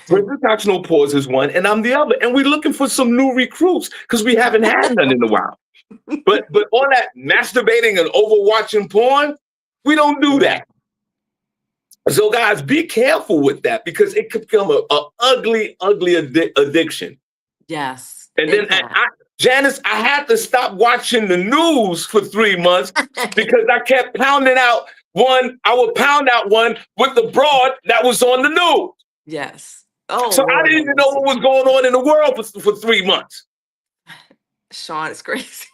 President Cox No Pause is one, and I'm the other. And we're looking for some new recruits because we haven't had none in a while. But all that masturbating and overwatching porn, we don't do that. So guys, be careful with that because it could become a ugly, ugly addiction. Yes. And then Janice, I had to stop watching the news for 3 months because I kept pounding out one. I would pound out one with the broad that was on the news. Yes. Oh, so I didn't even know what was going on in the world for 3 months. Shawn is crazy.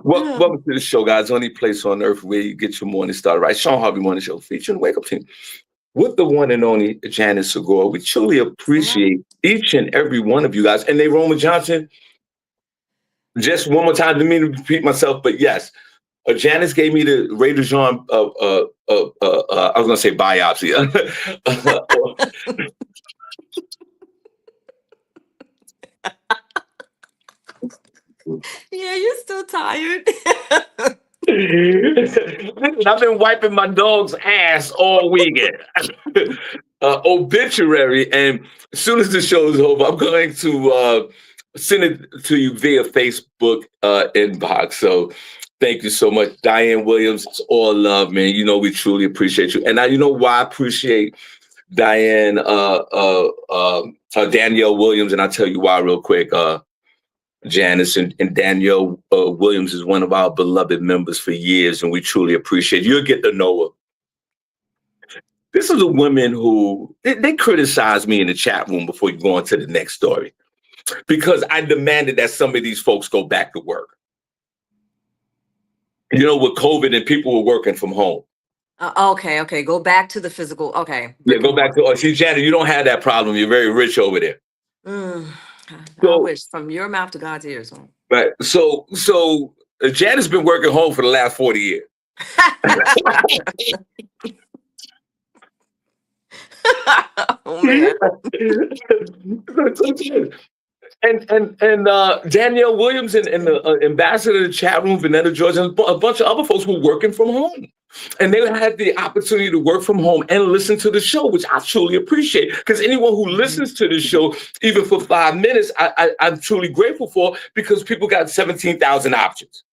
Welcome to the show, guys. Only place on earth where you get your morning started right. Shawn Harvey Morning Show featuring the Wake Up Team with the one and only Janice Segure. We truly appreciate each and every one of you guys. And they Roma Johnson, just one more time, didn't mean to repeat myself, but yes, Janice gave me the Ray DeJean, I was going to say biopsy. Yeah, you're still tired. I've been wiping my dog's ass all weekend. Obituary, and as soon as the show is over, I'm going to send it to you via Facebook inbox. So thank you so much, Diane Williams. It's all love, man. You know we truly appreciate you, and you know why I appreciate Diane, Danielle Williams, and I'll tell you why real quick. Janice and Danielle Williams is one of our beloved members for years, and we truly appreciate it. You'll get to know her. This is a woman who, they criticized me in the chat room before you go on to the next story, because I demanded that some of these folks go back to work. You know, with COVID and people were working from home. Okay. Go back to the physical. Okay. Yeah, go back to, see, Janet, you don't have that problem. You're very rich over there. I wish, from your mouth to God's ears. Right. So Janet's been working home for the last 40 years. Oh, man. and Danielle Williams and the ambassador of the chat room, Vanetta George, and a bunch of other folks were working from home. And they had the opportunity to work from home and listen to the show, which I truly appreciate. Because anyone who listens to the show, even for 5 minutes, I'm truly grateful for, because people got 17,000 options.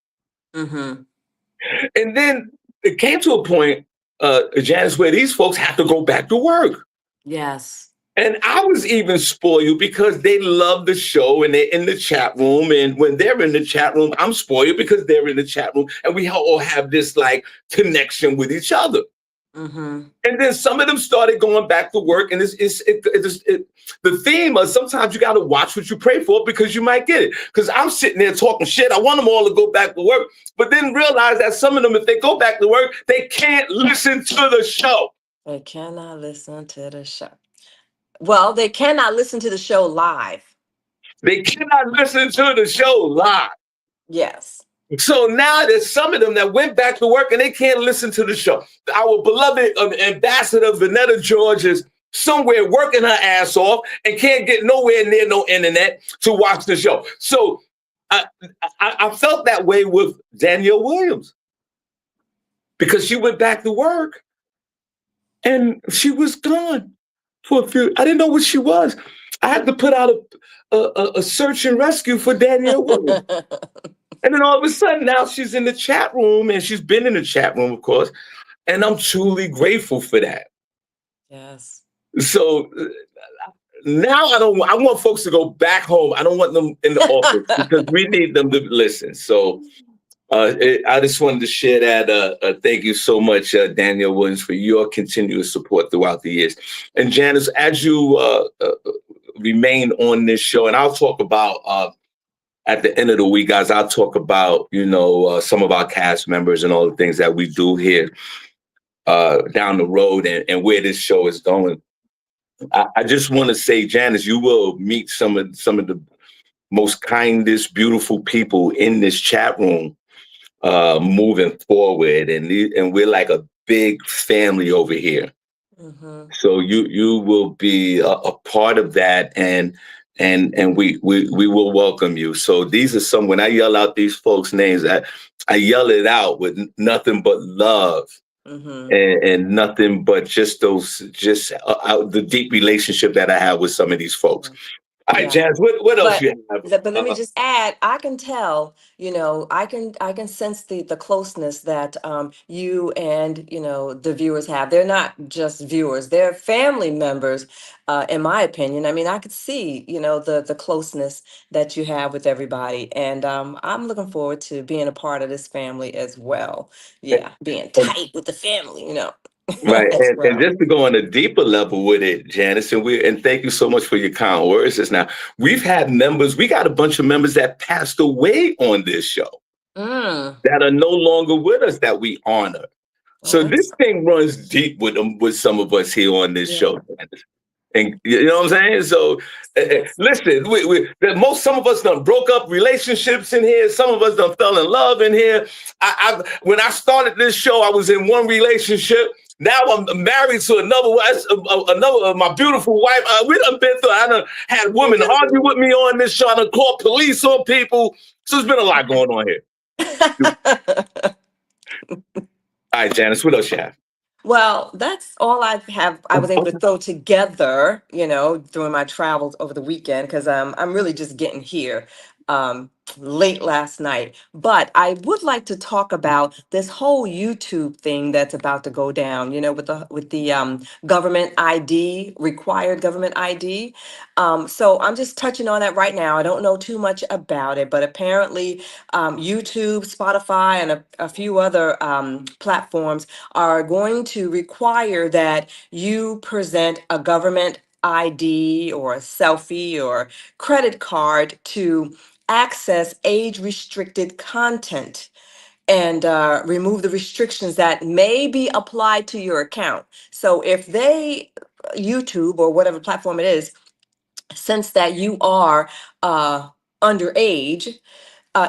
Mm-hmm. And then it came to a point, Janice, where these folks have to go back to work. Yes. And I was even spoiled because they love the show and they're in the chat room. And when they're in the chat room, I'm spoiled because they're in the chat room. And we all have this like connection with each other. Mm-hmm. And then some of them started going back to work. And the theme of sometimes you got to watch what you pray for, because you might get it. Because I'm sitting there talking shit. I want them all to go back to work, but then realize that some of them, if they go back to work, they can't listen to the show. They cannot listen to the show. Well, they cannot listen to the show live. They cannot listen to the show live. Yes. So now there's some of them that went back to work and they can't listen to the show. Our beloved ambassador, Vanetta George, is somewhere working her ass off and can't get nowhere near no internet to watch the show. So I felt that way with Danielle Williams, because she went back to work and she was gone for a few. I didn't know what she was. I had to put out a search and rescue for Danielle Williams. And then all of a sudden, now she's in the chat room, and she's been in the chat room, of course. And I'm truly grateful for that. Yes. So now I want folks to go back home. I don't want them in the office, because we need them to listen. So I just wanted to share that. Thank you so much, Danielle Williams, for your continuous support throughout the years. And Janice, as you remain on this show, and I'll talk about at the end of the week, guys, I'll talk about, some of our cast members and all the things that we do here down the road, and where this show is going. I just want to say, Janice, you will meet some of the most kindest, beautiful people in this chat room moving forward. And we're like a big family over here. Mm-hmm. So you will be a part of that, and we will welcome you. So these are some, when I yell out these folks' names, I yell it out with nothing but love Mm-hmm. and nothing but just the deep relationship that I have with some of these folks. All right, Yeah. Jazz, what else But you have? let me just add, I can tell, I can sense the closeness that you and the viewers have. They're not just viewers, they're family members, in my opinion. I mean, I could see, the closeness that you have with everybody. And I'm looking forward to being a part of this family as well. Yeah, being And, tight with the family, right, as and well. just to go on a deeper level with it, Janice, and thank you so much for your kind words just now. We've had members, we got a bunch of members that passed away on this show Mm. that are no longer with us that we honor. Well, So this that's thing runs deep with some of us here on this yeah. show, Janice. And you know what I'm saying? So Yes. listen, some of us done broke up relationships in here. Some of us done fell in love in here. When I started this show, I was in one relationship. Now I'm married to another my beautiful wife. We done been through. I done had women argue with me on this show. I done called police on people. So there's been a lot going on here. All right, Janice, what else you have? Well, that's all I was able to throw together, during my travels over the weekend, because I'm really just getting here um, late last night. But I would like to talk about this whole YouTube thing that's about to go down, with the government ID, required government ID. So I'm just touching on that right now. I don't know too much about it, but apparently YouTube, Spotify, and a few other platforms are going to require that you present a government ID or a selfie or credit card to access age restricted content and remove the restrictions that may be applied to your account. So if YouTube or whatever platform it is, since that you are underage,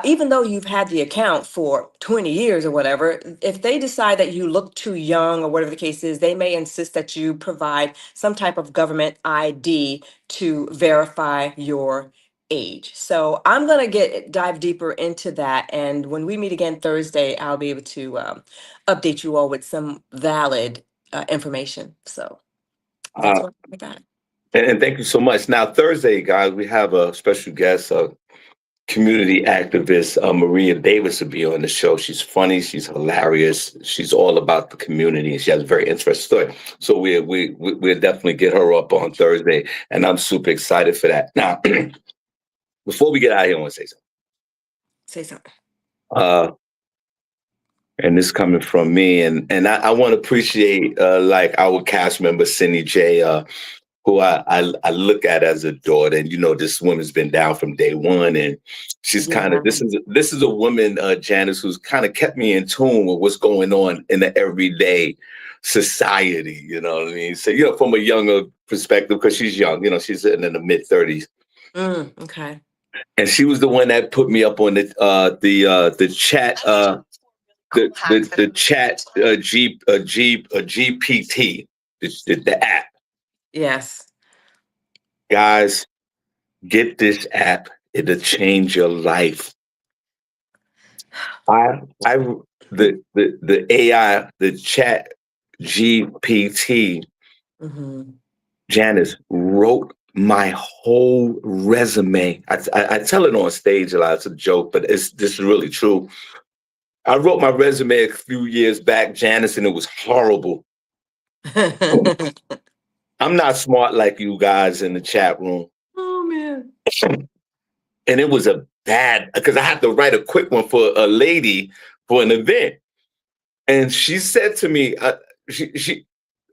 even though you've had the account for 20 years or whatever, if they decide that you look too young or whatever the case is, they may insist that you provide some type of government ID to verify your age. So I'm gonna dive deeper into that, and when we meet again Thursday, I'll be able to update you all with some valid information. So that's Uh, what I got. and thank you so much. Now, Thursday, guys, we have a special guest, community activist Maria Davis will be on the show. She's funny, she's hilarious, she's all about the community, and she has a very interesting story. So we'll definitely get her up on Thursday, and I'm super excited for that. Now, before we get out of here, I want to say something. Say something. Uh, and this coming from me, and I want to appreciate like our cast member Cindy J. Who I look at as a daughter, and this woman's been down from day one, and she's kind of Yeah. this is a woman, Janice, who's kind of kept me in tune with what's going on in the everyday society. You know what I mean? So from a younger perspective, because she's young, she's in the mid-30s, Okay. and she was the one that put me up on the chat. The chat GPT, the app. Yes. Guys, get this app. It'll change your life. I I the AI, the chat GPT, Hmm. Janice wrote my whole resume. I tell it on stage a lot. It's a joke, but this is really true. I wrote my resume a few years back, Janice, and it was horrible. I'm not smart like you guys in the chat room. Oh man. And it was a bad, because I had to write a quick one for a lady for an event. And she said to me,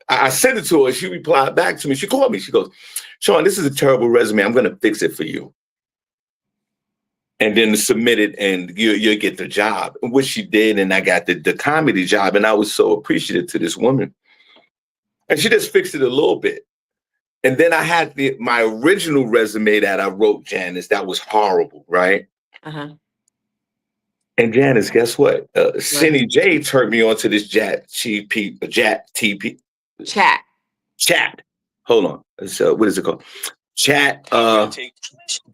I sent it to her. She replied back to me. She called me. She goes, Shawn, this is a terrible resume. I'm going to fix it for you. And then submit it, and you'll get the job, which she did. And I got the comedy job. And I was so appreciative to this woman. And she just fixed it a little bit. And then I had my original resume that I wrote, Janice, that was horrible, right? Uh-huh. And Janice, guess what? What? Cindy J turned me on to this Chat. chat. Hold on. So what is it called? Chat.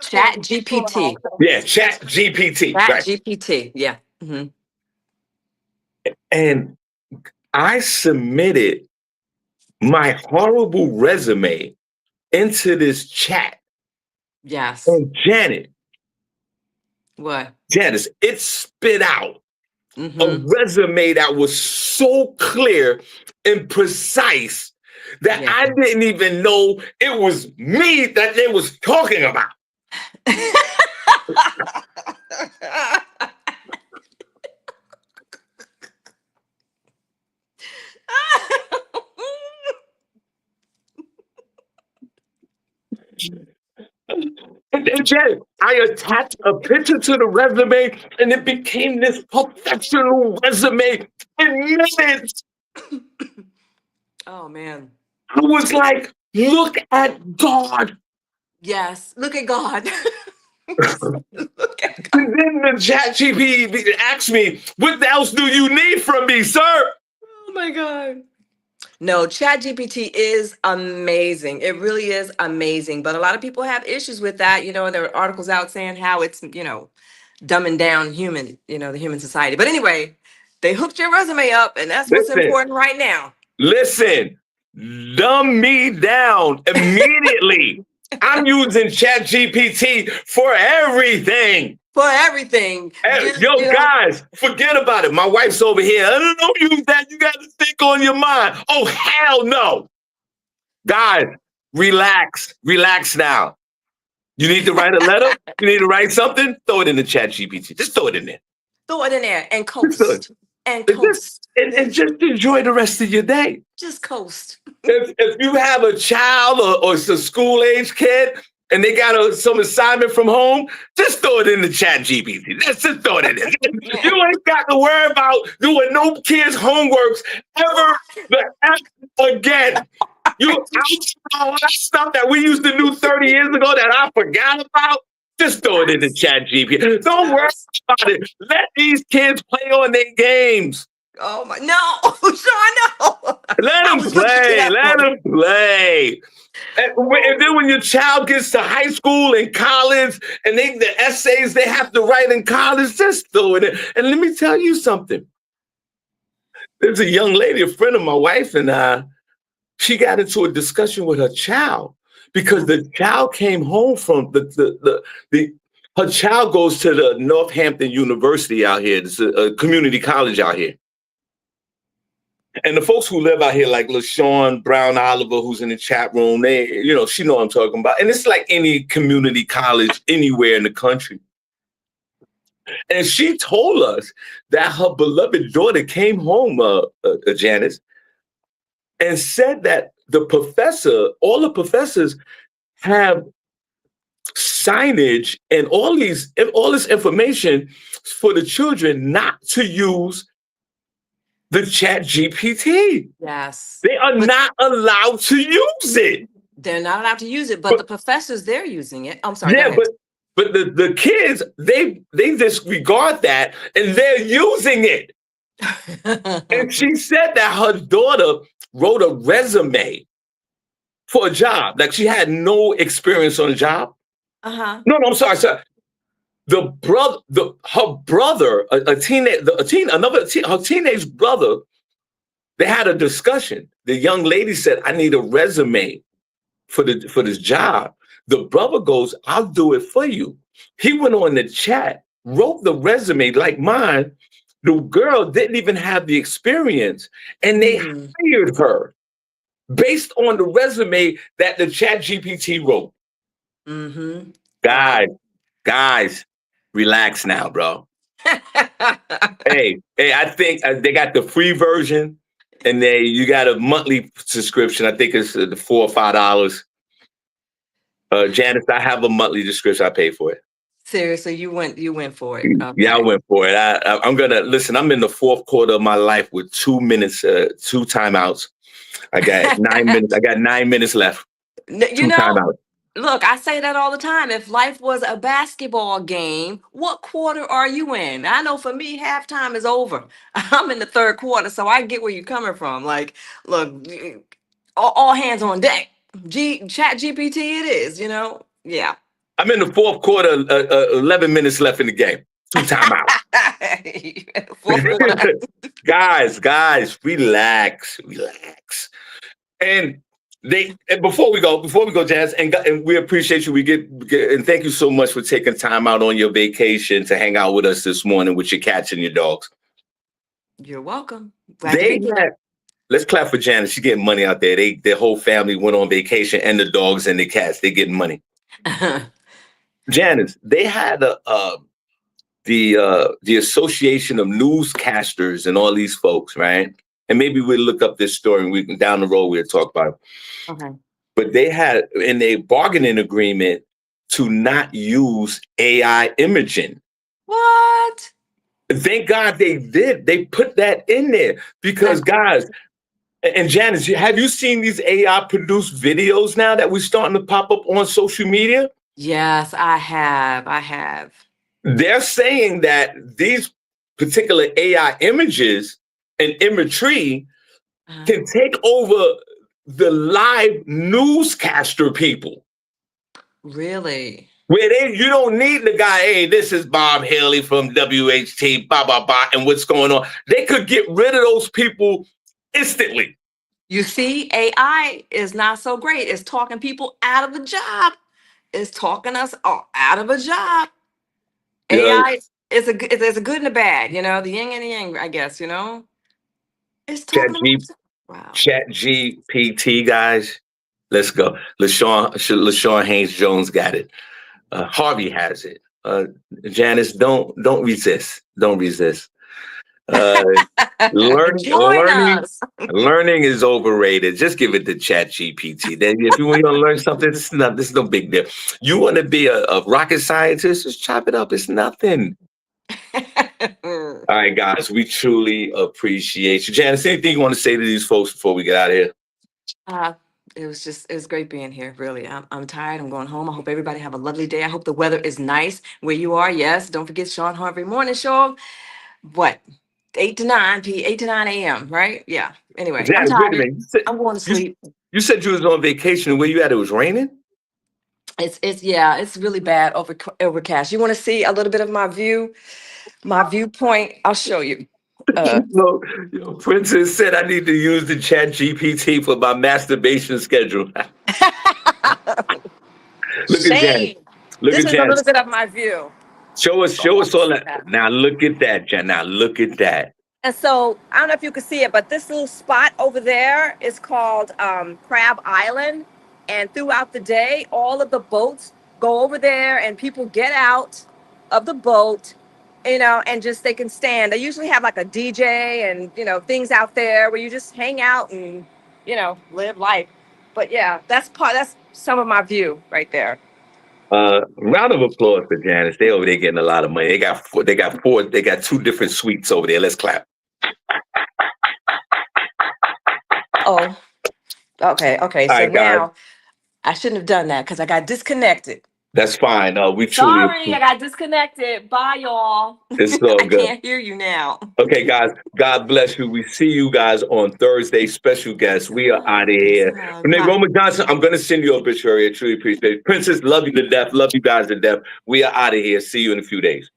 Chat GPT. Yeah, Chat GPT. Chat Right. GPT. Yeah. And I submitted my horrible resume into this chat. Yes. And What? Janice, it spit out a Mm-hmm. resume that was so clear and precise that Yeah. I didn't even know it was me that they was talking about. And Janet, I attached a picture to the resume and it became this professional resume in minutes. Oh man. I was like, look at God. Yes. Look at God. Look at God. And then the chat GPT asked me, what else do you need from me, sir? Oh my God. No, ChatGPT is amazing. It really is amazing. But a lot of people have issues with that. There are articles out saying how it's, dumbing down the human society. But anyway, they hooked your resume up, and that's what's Listen, important right now. listen, dumb me down immediately. I'm using ChatGPT for everything. For everything. Yo, guys, forget about it. My wife's over here. I don't use that. You got to think on your mind. Oh, hell no. Guys, relax. Relax now. You need to write a letter? You need to write something? Throw it in the ChatGPT. Just throw it in there. Throw it in there and Just throw it. coast. And coast. And just enjoy the rest of your day. Just coast. If you have a child or it's a school-age kid and they got some assignment from home, just throw it in the ChatGPT. Just throw it in there. You ain't got to worry about doing no kids' homeworks ever again. All that stuff that we used to do 30 years ago that I forgot about, just throw it in the ChatGPT. Don't worry about it. Let these kids play on their games. Oh my, no, Sean, no. Let them play. Let them play. And then when your child gets to high school and college and the essays they have to write in college, just throw it in. And let me tell you something. There's a young lady, a friend of my wife, and she got into a discussion with her child because the child came home from her child goes to the Northampton University out here. It's a community college out here. And the folks who live out here, like LaShawn Brown Oliver, who's in the chat room, she know what I'm talking about. And it's like any community college anywhere in the country. And she told us that her beloved daughter came home, Janice, and said that all the professors have signage and all this information for the children not to use the ChatGPT. Yes. They are not allowed to use it. They're not allowed to use it, but the professors, they're using it. I'm sorry. Yeah, but the kids, they disregard that and they're using it. And she said that her daughter wrote a resume for a job. Like she had no experience on a job. Uh-huh. No, I'm sorry. Her brother, her teenage brother, they had a discussion. The young lady said, I need a resume for this job. The brother goes, I'll do it for you. He went on the chat, wrote the resume like mine. The girl didn't even have the experience, and they hired her based on the resume that the ChatGPT wrote. Mm-hmm. Guys, relax now, bro. hey, I think they got the free version, and you got a monthly subscription. I think it's $4 or $5. Janice, I have a monthly subscription. I pay for it. Seriously, you went for it. Okay. Yeah, I went for it. I'm gonna listen. I'm in the fourth quarter of my life with 2 minutes, 2 timeouts. I got 9 minutes. I got 9 minutes left. Timeouts. Look, I say that all the time. If life was a basketball game, what quarter are you in? I know for me, halftime is over. I'm in the third quarter, so I get where you're coming from. Like, look, all hands on deck. Chat GPT it is, Yeah. I'm in the fourth quarter, 11 minutes left in the game. 2 timeouts. Four for one. Guys, relax. And before we go, Jazz, and we appreciate you. And thank you so much for taking time out on your vacation to hang out with us this morning with your cats and your dogs. You're welcome. Glad to be here. Let's clap for Janice. She's getting money out there. Their whole family went on vacation, and the dogs and the cats. They're getting money. Janice, they had the Association of Newscasters and all these folks, right? And maybe we'll look up this story and we can down the road we'll talk about it. Okay. But they had in a bargaining agreement to not use AI imaging. What? Thank God they did. They put that in there because, guys, and Janice, have you seen these AI produced videos now that we're starting to pop up on social media? Yes, I have. They're saying that these particular AI images and imagery can take over the live newscaster people. Really? Where you don't need the guy, hey, this is Bob Haley from WHT, blah, blah, blah, and what's going on. They could get rid of those people instantly. You see, AI is not so great. It's talking people out of a job. It's talking us out of a job. AI is there's a good and a bad, the yin and the yang, I guess, It's talking wow. Chat GPT, guys. Let's go. LaShawn Haynes Jones got it. Harvey has it. Janice, don't resist. Don't resist. Learning is overrated. Just give it to Chat GPT. Then if you want to learn something, this is no big deal. You want to be a rocket scientist, just chop it up. It's nothing. All right, guys, we truly appreciate you. Janice, anything you want to say to these folks before we get out of here? It was great being here. Really, I'm tired. I'm going home. I hope everybody have a lovely day. I hope the weather is nice where you are. Yes, don't forget Shawn Harvey morning show. What? 8 to 9 a.m. Right? Yeah. Anyway, Janice, I'm tired. wait a minute. I'm going to sleep. You said you was on vacation. Where you at? It was raining. It's really bad overcast. You want to see a little bit of my viewpoint? I'll show you. Princess said I need to use the Chat GPT for my masturbation schedule. Look at Janice. This is a little bit of my view. Show us all that. Now look at that, Jen. Now look at that. And so I don't know if you can see it, but this little spot over there is called Crab Island. And throughout the day, all of the boats go over there and people get out of the boat, and just they can stand. They usually have like a DJ and, things out there where you just hang out and, live life. But yeah, that's some of my view right there. Round of applause for Janice. They over there getting a lot of money. They got two different suites over there. Let's clap. Oh, okay. So right, now I shouldn't have done that because I got disconnected. That's fine. Sorry, I got disconnected. Bye, y'all. It's all good. I can't hear you now. Okay, guys. God bless you. We see you guys on Thursday. Special guests. We are out of here. Renee Roman Johnson, I'm going to send you a obituary. I truly appreciate it. Princess, love you to death. Love you guys to death. We are out of here. See you in a few days.